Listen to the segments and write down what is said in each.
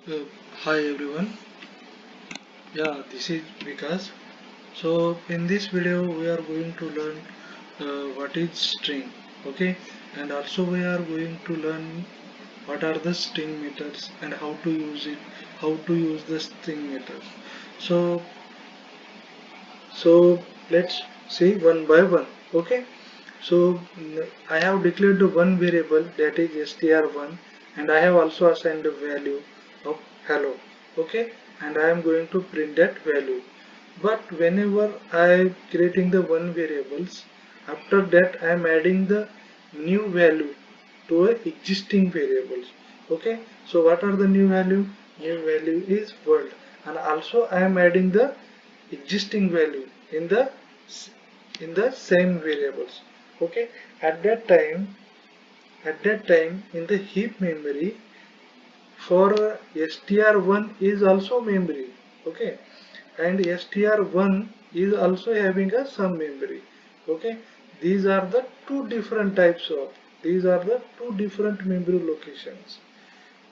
Uh, Hi everyone. This is Vikas. So in this video we are going to learn what is string, okay, and also we are going to learn what are the string methods and how to use it, how to use the string method. So so let's see one by one, okay. I have declared the one variable that is str1, and I have also assigned the value of hello, okay, and I am going to print that value. But whenever I am creating the one variables, after that I am adding the new value to a existing variables. Okay, so what are the new value? New value is world, and also I am adding the existing value in the same variables. Okay, at that time in the heap memory for str1 is also memory. Okay, and str1 is also having a some memory. Okay, these are the two different memory locations.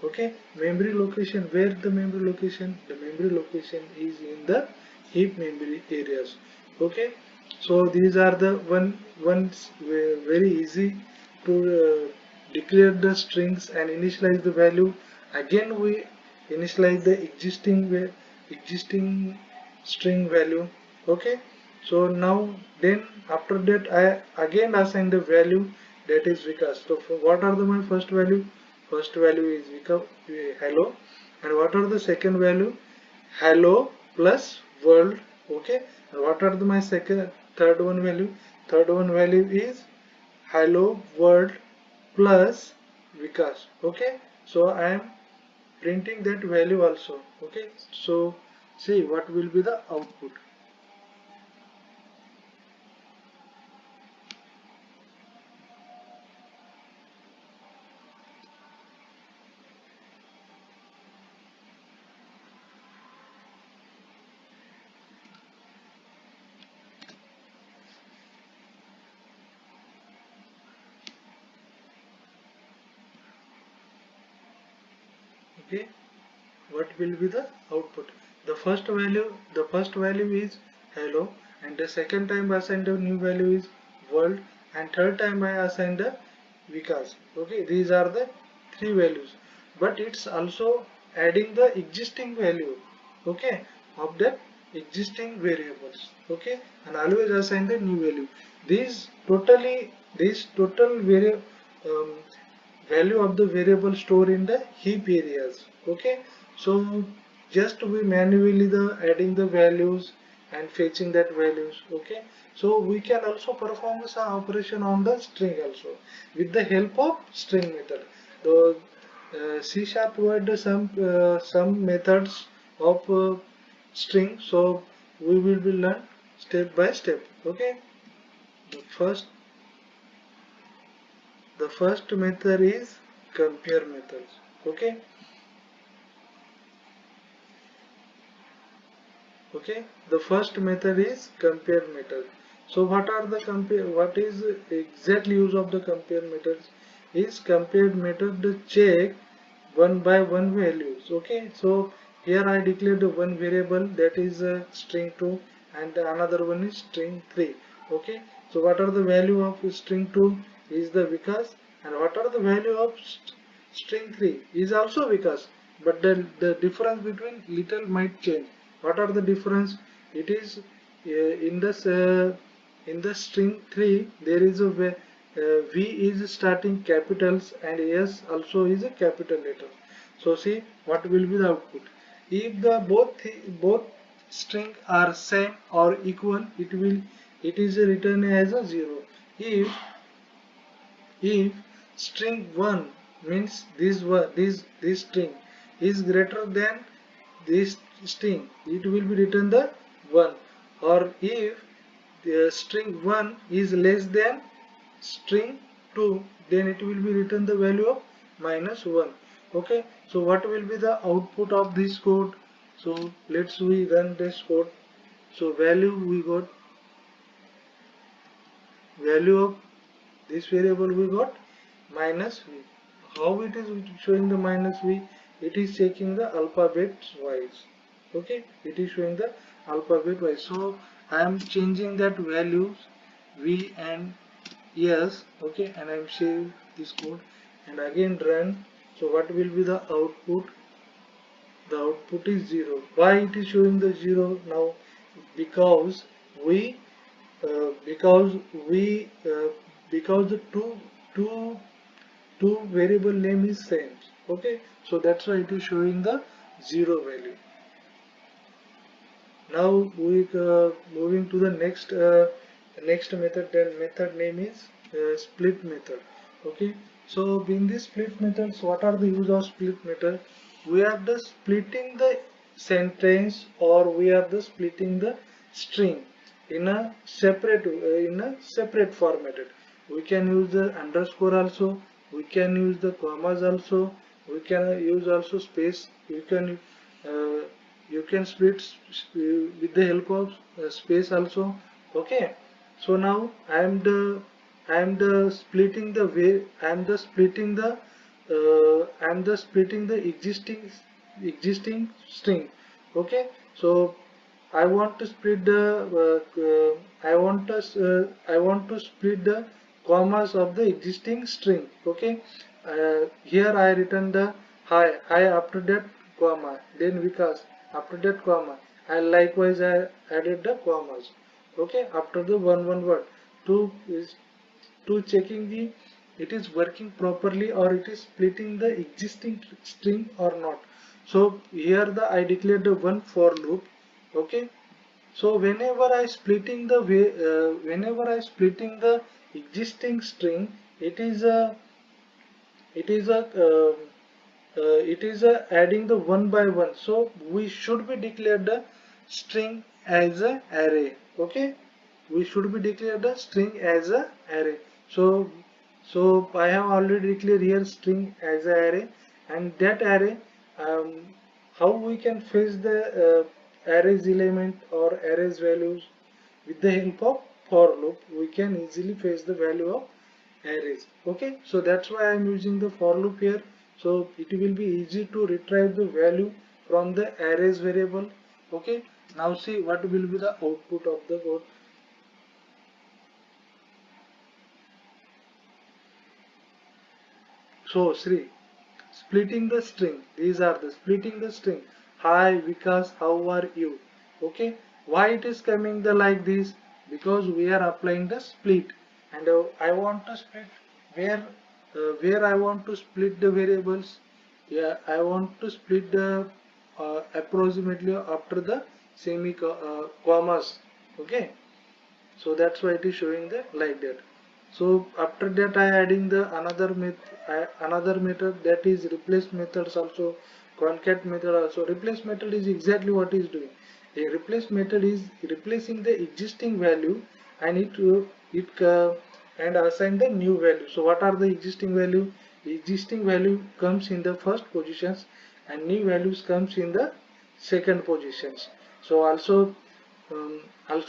Okay, memory location, where the memory location is in the heap memory areas. Okay, so these are the ones very easy to declare the strings and initialize the value. Again we initialize the existing string value. Okay, so now then after that I again assign the value, that is Vikas. So what are my first value? First value is hello, and what are the second value? Hello plus world. Okay, and what are my second third one value? Third one value is hello world plus Vikas. Okay, so I am printing that value also. Okay, so see what will be the output. Okay, what will be the output? The first value is hello, and the second time I assign the new value is world, and third time I assign the Vikas. Okay, these are the three values, but it's also adding the existing value, okay, of that existing variables. Okay, and always assign the new value. These total value of the variable store in the heap areas. Okay, so just we manually the adding the values and fetching that values. Okay, so we can also perform some operation on the string also with the help of string method. The C sharp word some methods of string, so we will be learn step by step. Okay, the first the first method is compare methods. Okay, okay, the first method is compare method. So what is exact use of the compare methods? Is compare method to check one by one values. Okay, so here I declare the one variable, that is string 2, and the another one is string 3. Okay, so what are the value of string 2 is the Vikas, and what are the value of string 3 is also Vikas, but the difference between little might change. What are the difference? It is in the string 3 there is V is starting capitals and S also is a capital letter. So see what will be the output. If the both string are same or equal, it is written as a 0. If string 1 means this string is greater than this string, it will be written the 1. Or if the string 1 is less than string 2, then it will be written the value of -1. Okay, so what will be the output of this code? So let's we run this code. So value of this variable we got minus v. How it is showing the minus v? it is checking the alphabet wise. Okay, it is showing the alphabet wise. So I am changing that values V and S. Okay, and I am saving this code and again run. So what will be the output? The output is 0. Why it is showing the 0 now? Because we because we because the two variable name is same. Okay, so that's why it is showing the 0 value. Now we moving to the next method. Then method name is split method. Okay, so in this split methods, what are the use of split method? We are the splitting the sentence, or we are the splitting the string in a separate formatted. We can use the underscore also, we can use the commas also, we can use also space. Uh, you can split with the help of space also. Okay, so now I am the splitting the way I am the splitting the I am the splitting the existing string. Okay, so I want to split the I want to split the commas of the existing string. Okay, here I written the hi after that comma, then Vikas after that comma, and likewise I added the commas. Okay, after the one word to is to checking the it is working properly or it is splitting the existing string or not. So here the I declared the one for loop. Okay, so whenever I splitting the existing string, it is a it is a it is a adding the one by one. So we should be declared the string as a array. Okay, we should be declared the string as a array. So I have already declared here string as a array, and that array, um, how we can fetch the arrays element or arrays values with the help of for loop. We can easily fetch the value of arrays. Okay, so that's why I'm using the for loop here. So it will be easy to retrieve the value from the arrays variable. Okay, now see what will be the output of the code. So Sri, splitting the string, these are the splitting the string. Hi Vikas, how are you? Okay, why it is coming the like this? Because we are applying the split, and I want to split where where I want to split the variables. Yeah, I want to split the approximately after the commas. Okay, so that's why it is showing the like that. So after that I adding the another method, that is replace methods also, concat method also. Replace method is exactly what is doing. A replace method is replacing the existing value, and it and assign the new value. So what are the existing value? The existing value comes in the first positions, and new values comes in the second positions. So also I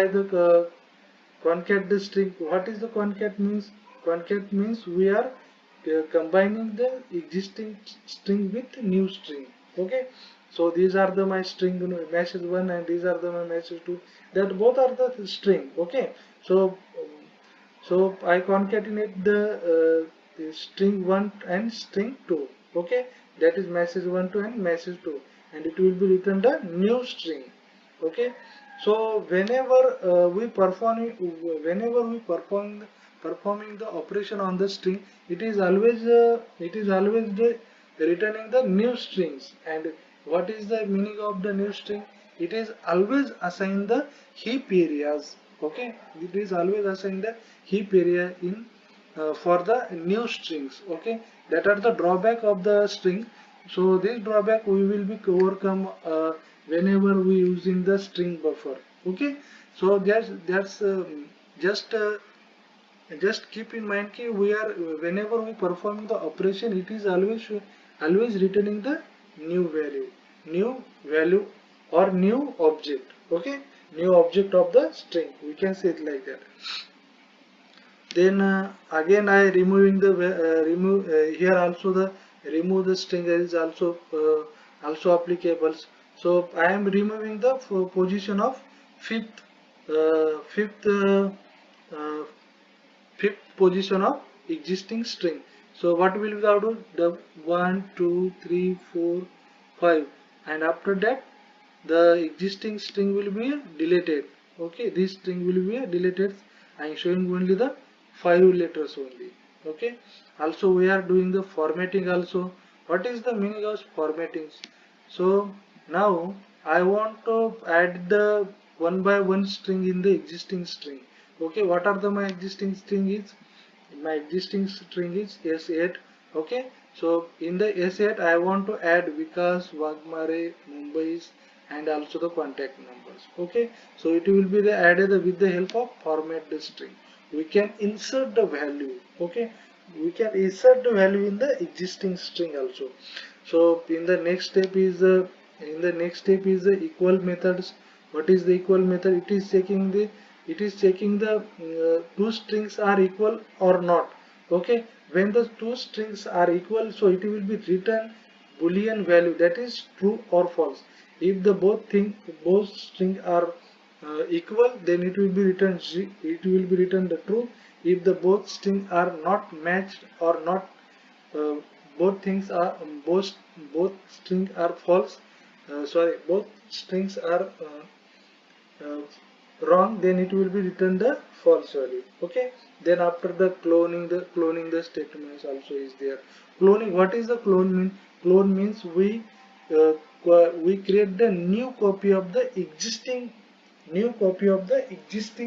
the concat the string. What is the concat means? Concat means we are combining the existing string with new string. Okay, so these are the my string, message 1, and these are the my message 2. That both are the string. Okay, so I concatenate the string 1 and string 2. Okay, that is message 1 to and message 2, and it will be written the new string. Okay, so whenever we performing the operation on the string, it is always the returning the new strings. And what is the meaning of the new string? It is always assign the heap areas. Okay, it is always assign the heap area in for the new strings. Okay, that are the drawback of the string. So this drawback we will be overcome whenever we using the string buffer. Okay, so just just keep in mind that we are whenever we perform the operation, it is always returning the new value or new object. Okay, new object of the string, we can say it like that. Then again I removing the remove here also the remove the string is also applicable. So I am removing the position of fifth fifth uh, fifth position of existing string. So what will we have to do? The 1, 2, 3, 4, 5, and after that the existing string will be deleted. Okay, this string will be deleted. I am showing only the 5 letters only. Okay, also we are doing the formatting also. What is the meaning of formatting? So now I want to add the one by one string in the existing string. Okay, what are the my existing string is? My existing string is S8. Okay, so in the S8 I want to add Vikas, Wagmare, Mumbai's, and also the contact numbers. Okay, so it will be the added with the help of format the string. We can insert the value. Okay, we can insert the value in the existing string also. So in the next step is the equal methods. What is the equal method? It is checking the two strings are equal or not. Okay, when the two strings are equal, so it will be written boolean value, that is true or false. If the both strings are equal, then it will be written the true. If the both strings are not matched or not uh, both things are both strings are false, sorry, both strings are uh, wrong, then it will be written the false value. Okay, then after the cloning the statements also is there. Cloning, what is the clone mean? Clone means we create the new copy of the existing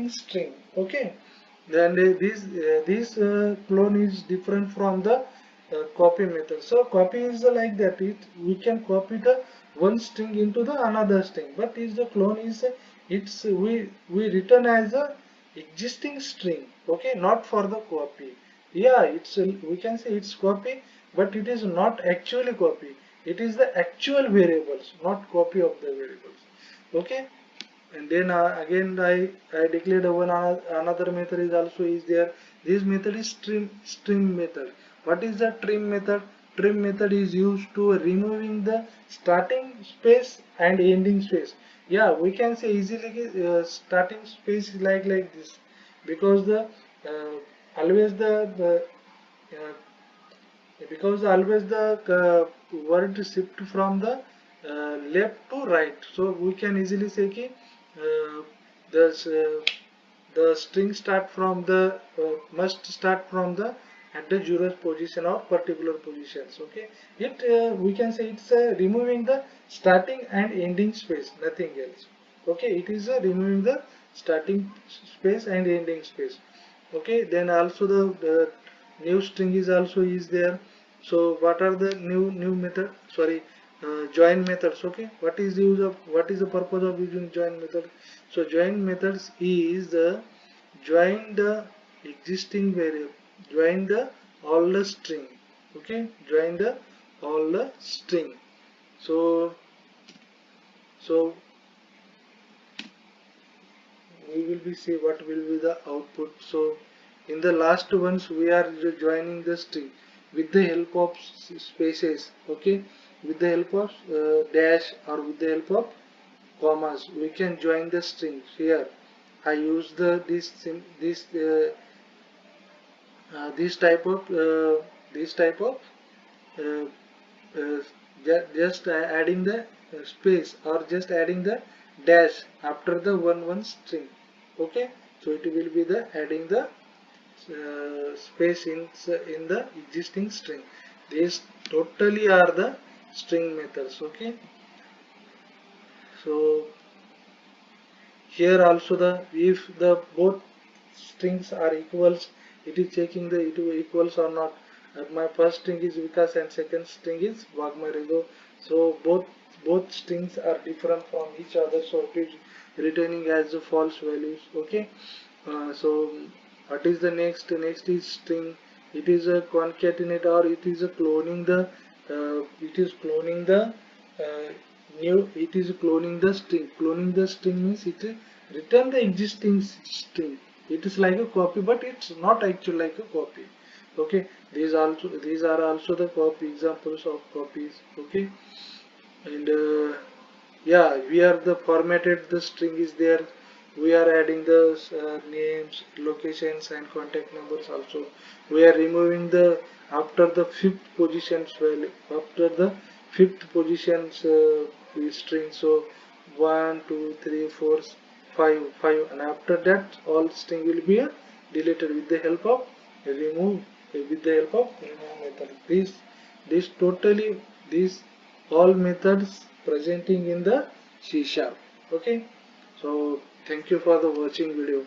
string. Okay, then this clone is different from the copy method. So copy is like that, we can copy the one string into the another string, but is the clone is it's we return as a existing string. Okay, not for the copy. Yeah, we can say it's copy, but it is not actually copy. It is the actual variables, not copy of the variables. Okay, and then again I declared another method is also is there. This method is trim method. What is the trim method? Trim method is used to removing the starting space and ending space. Yeah, we can say easily starting space is like this, because the uh, always uh, always the word shift from the left to right. So we can easily say ki, uh, the the string start from the must start from the at the zeroth position or particular positions. Okay, it we can say it's removing the starting and ending space, nothing else. Okay, it is removing the starting space and ending space. Okay, then also the new string is also is there. So what are the new method? Sorry, join methods. Okay, what is the purpose of using join method? So join methods is the join the existing variable, join the all the string. Okay, join the all the string. So so we will be see what will be the output. So in the last ones we are joining the string with the help of spaces. Okay, with the help of dash or with the help of commas we can join the strings. Here I use the this type of uh, just adding the space or just adding the dash after the one string. Okay, so it will be the adding the space in the existing string. These totally are the string methods. Okay, so here also the if the both strings are equals, it is checking the it equals or not. My first string is Vikas and second string is Wagmarego. So both strings are different from each other, so it is returning as the false values. Okay, so what is the next? Next is string. It is a concatenate or it is a cloning the it is cloning the it is cloning the string. Cloning the string means it return the existing string. It is like a copy, but it's not actually like a copy. Okay, these are also the copy examples of copies. Okay, and yeah, we are the formatted the string is there. We are adding the names, locations, and contact numbers also. We are removing the after the fifth positions value, after the fifth positions string. So 1 2 3 4 5 5, and after that all string will be deleted with the help of remove, with the help of remove method. This totally, these all methods presenting in the C sharp. Okay, so thank you for the watching video.